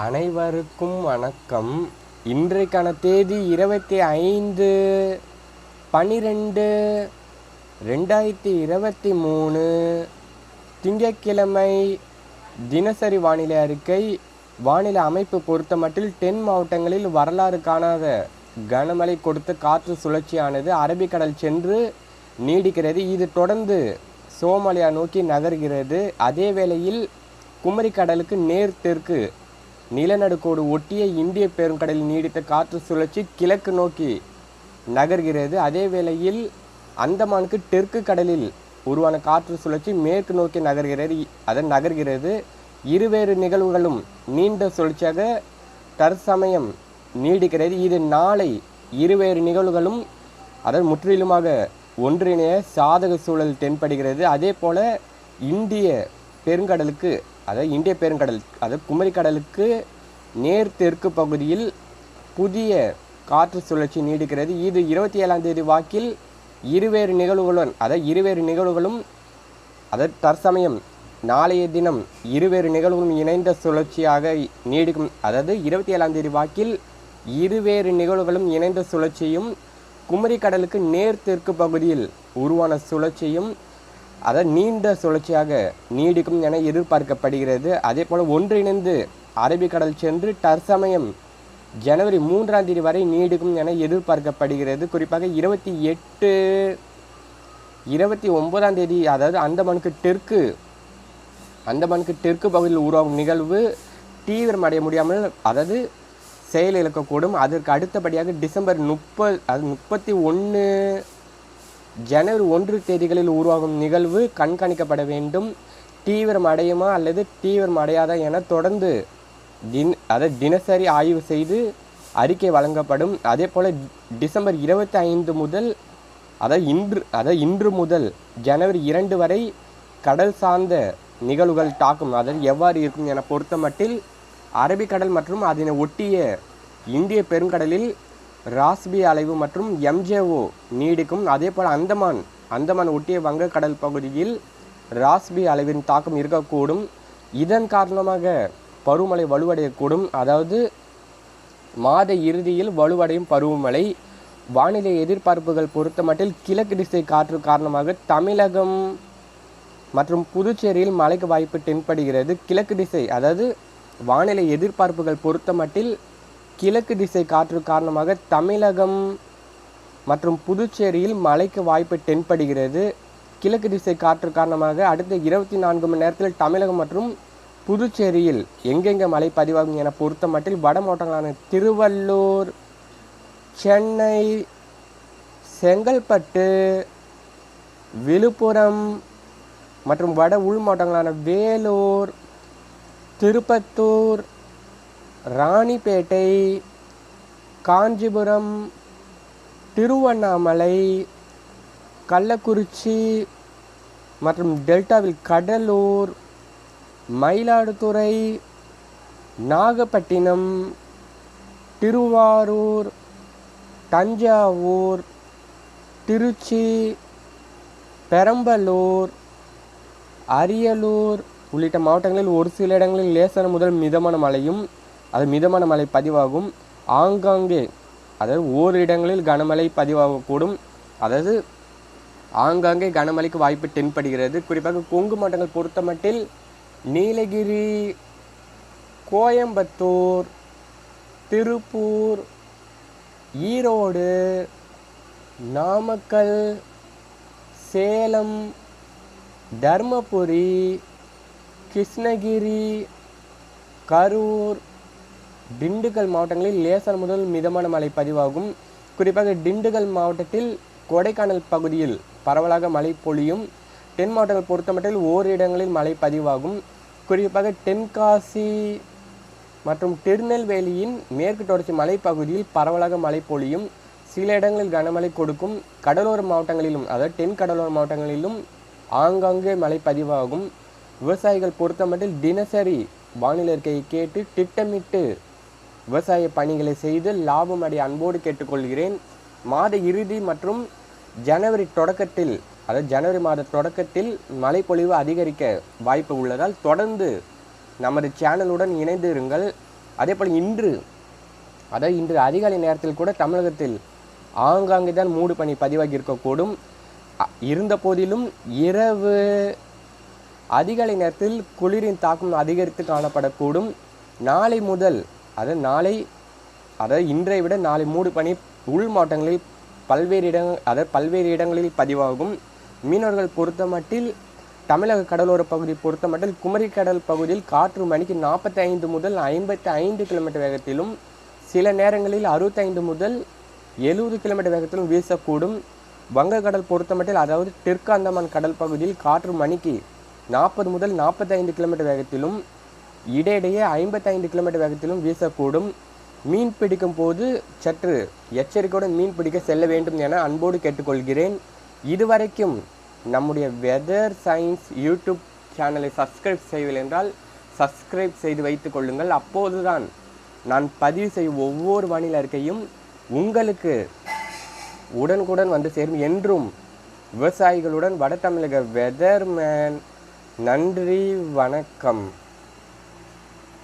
அனைவருக்கும் வணக்கம். இன்றைக்கான தேதி 25/12/2023 திங்கட்கிழமை. தினசரி வானிலை அறிக்கை. வானிலை அமைப்பு பொறுத்தமட்டில் தென் மாவட்டங்களில் வரலாறு காணாத கனமழை கொடுத்த காற்று சுழற்சியானது அரபிக்கடல் சென்று நீடிக்கிறது. இது தொடர்ந்து சோமாலியா நோக்கி நகர்கிறது. அதே வேளையில் குமரி கடலுக்கு நேர் தெற்கு நிலநடுக்கோடு ஒட்டிய இந்திய பெருங்கடலில் நீடித்த காற்று சுழற்சி கிழக்கு நோக்கி நகர்கிறது. அதே வேளையில் அந்தமானுக்கு தெற்கு கடலில் உருவான காற்று சுழற்சி மேற்கு நோக்கி நகர்கிறது. இருவேறு நிகழ்வுகளும் நீண்ட சுழற்சியாக தற்சமயம் நீடிக்கிறது. இது நாளை இருவேறு நிகழ்வுகளும் முற்றிலுமாக ஒன்றிணைய சாதக சூழல் தென்படுகிறது. அதே போல இந்திய பெருங்கடலுக்கு இந்திய பெருங்கடல் குமரி கடலுக்கு நேர் தெற்கு பகுதியில் புதிய காற்று சுழற்சி நீடிக்கிறது. இது 27ஆம் தேதி வாக்கில் இருவேறு நிகழ்வுகளும் தற்சமயம் நாளைய தினம் இருவேறு நிகழ்வுகளும் இணைந்த சுழற்சியாக நீடிக்கும். 27ஆம் தேதி வாக்கில் இருவேறு நிகழ்வுகளும் இணைந்த சுழற்சியும் குமரி கடலுக்கு நேர் தெற்கு பகுதியில் உருவான சுழற்சியும் நீண்ட சுழற்சியாக நீடிக்கும் என எதிர்பார்க்கப்படுகிறது. அதே போல் ஒன்றிணைந்து அரபிக்கடல் சென்று தற்சமயம் ஜனவரி 3ஆம் தேதி வரை நீடிக்கும் என எதிர்பார்க்கப்படுகிறது. குறிப்பாக 28, 29ஆம் தேதி அந்தமானுக்கு தெற்கு பகுதியில் உருவாகும் நிகழ்வு தீவிரமடைய முடியாமல் செயலிழக்கக்கூடும். அதற்கு அடுத்தபடியாக டிசம்பர் 31, ஜனவரி 1 தேதிகளில் உருவாகும் நிகழ்வு கண்காணிக்கப்பட வேண்டும். தீவிரம் அடையுமா அல்லது தீவிரம் அடையாதா என தொடர்ந்து தினசரி ஆய்வு செய்து அறிக்கை வழங்கப்படும். அதே போல் டிசம்பர் 25 முதல் இன்று முதல் ஜனவரி 2 வரை கடல் சார்ந்த நிகழ்வுகள் தாக்கும் எவ்வாறு இருக்கும் என பொறுத்தமட்டில் அரபிக்கடல் மற்றும் அதனை ஒட்டிய இந்திய பெருங்கடலில் ராஸ்பி அலைவு மற்றும் MJO நீடிக்கும். அதே போல் அந்தமான் ஒட்டிய வங்கக்கடல் பகுதியில் ராஸ்பி அலைவின் தாக்கம் இருக்கக்கூடும். இதன் காரணமாக பருவமழை வலுவடையக்கூடும். மாத இறுதியில் வலுவடையும் பருவமழை. வானிலை எதிர்பார்ப்புகள் பொறுத்தமட்டில் கிழக்கு திசை காற்று காரணமாக தமிழகம் மற்றும் புதுச்சேரியில் மழைக்கு வாய்ப்பு தென்படுகிறது. கிழக்கு திசை வானிலை எதிர்பார்ப்புகள் பொறுத்தமட்டில் கிழக்கு திசை காற்று காரணமாக தமிழகம் மற்றும் புதுச்சேரியில் மழைக்கு வாய்ப்பு தென்படுகிறது. கிழக்கு திசை காற்று காரணமாக அடுத்த 24 மணி நேரத்தில் தமிழகம் மற்றும் புதுச்சேரியில் எங்கெங்கே மழை பதிவாகும் என பொறுத்தமட்டில் வட மாவட்டங்களான திருவள்ளூர், சென்னை, செங்கல்பட்டு, விழுப்புரம் மற்றும் வட உள் மாவட்டங்களான வேலூர், திருப்பத்தூர், ராணிப்பேட்டை, காஞ்சிபுரம், திருவண்ணாமலை, கள்ளக்குறிச்சி மற்றும் டெல்டாவில் கடலூர், மயிலாடுதுறை, நாகப்பட்டினம், திருவாரூர், தஞ்சாவூர், திருச்சி, பெரம்பலூர், அரியலூர் உள்ளிட்ட மாவட்டங்களில் ஒரு சில இடங்களில் லேசான முதல் மிதமான மழையும் மிதமான மழை பதிவாகும். ஆங்காங்கே ஓரிடங்களில் கனமழை பதிவாகக்கூடும். ஆங்காங்கே கனமழைக்கு வாய்ப்பு தென்படுகிறது. குறிப்பாக கொங்கு மாவட்டங்கள் பொறுத்தமட்டில் நீலகிரி, கோயம்புத்தூர், திருப்பூர், ஈரோடு, நாமக்கல், சேலம், தர்மபுரி, கிருஷ்ணகிரி, கரூர், திண்டுக்கல் மாவட்டங்களில் லேசான முதல் மிதமான மழை பதிவாகும். குறிப்பாக திண்டுக்கல் மாவட்டத்தில் கொடைக்கானல் பகுதியில் பரவலாக மழை பொழியும். தென் மாவட்டங்கள் பொறுத்தமட்டில் ஓரிடங்களில் மழை பதிவாகும். குறிப்பாக தென்காசி மற்றும் திருநெல்வேலியின் மேற்கு தொடர்ச்சி மலைப்பகுதியில் பரவலாக மழை பொழியும். சில இடங்களில் கனமழை கொடுக்கும். கடலோர மாவட்டங்களிலும் தென் கடலோர மாவட்டங்களிலும் ஆங்காங்கே மழை பதிவாகும். விவசாயிகள் பொறுத்தமட்டில் தினசரி வானிலை அறிக்கையை கேட்டு திட்டமிட்டு விவசாய பணிகளை செய்து லாபம் அடைய அன்போடு கேட்டுக்கொள்கிறேன். மாத இறுதி மற்றும் ஜனவரி மாத தொடக்கத்தில் மழைப்பொழிவு அதிகரிக்க வாய்ப்பு உள்ளதால் தொடர்ந்து நமது சேனலுடன் இணைந்து இருங்கள். அதேபோல் இன்று அதிகாலை நேரத்தில் கூட தமிழகத்தில் ஆங்காங்கே தான் மூடு பனி பதிவாகி இருக்கக்கூடும். இருந்த போதிலும் இரவு அதிகாலை நேரத்தில் குளிரின் தாக்கம் அதிகரித்து காணப்படக்கூடும். நாளை முதல் இன்றை விட நாளை மூடு பனி உள் மாவட்டங்களில் பல்வேறு இடங்களில் பதிவாகும். மீனவர்கள் பொறுத்தமட்டில் தமிழக கடலோர பகுதி பொறுத்தமட்டில் குமரி கடல் பகுதியில் காற்று மணிக்கு 45 முதல் 55 கிலோமீட்டர் வேகத்திலும் சில நேரங்களில் 65 முதல் 70 கிலோமீட்டர் வேகத்திலும் வீசக்கூடும். வங்கக்கடல் பொறுத்தமட்டில் அதாவது தெற்கு அந்தமான் கடல் பகுதியில் காற்று மணிக்கு 40 முதல் 45 கிலோமீட்டர் வேகத்திலும் இடையிடையே 55 கிலோமீட்டர் வேகத்திலும் வீசக்கூடும். மீன் பிடிக்கும் போது சற்று எச்சரிக்கையுடன் மீன் பிடிக்க செல்ல வேண்டும் என அன்போடு கேட்டுக்கொள்கிறேன். இதுவரைக்கும் நம்முடைய வெதர் சயின்ஸ் யூடியூப் சேனலை சப்ஸ்கிரைப் செய்யவில்லை என்றால் சப்ஸ்கிரைப் செய்து வைத்து கொள்ளுங்கள். அப்போதுதான் நான் பதிவு செய்யும் ஒவ்வொரு வானிலை அறிக்கையும் உங்களுக்கு உடனுக்குடன் வந்து சேரும். என்றும் விவசாயிகளுடன் வட தமிழக வெதர்மேன். நன்றி, வணக்கம்.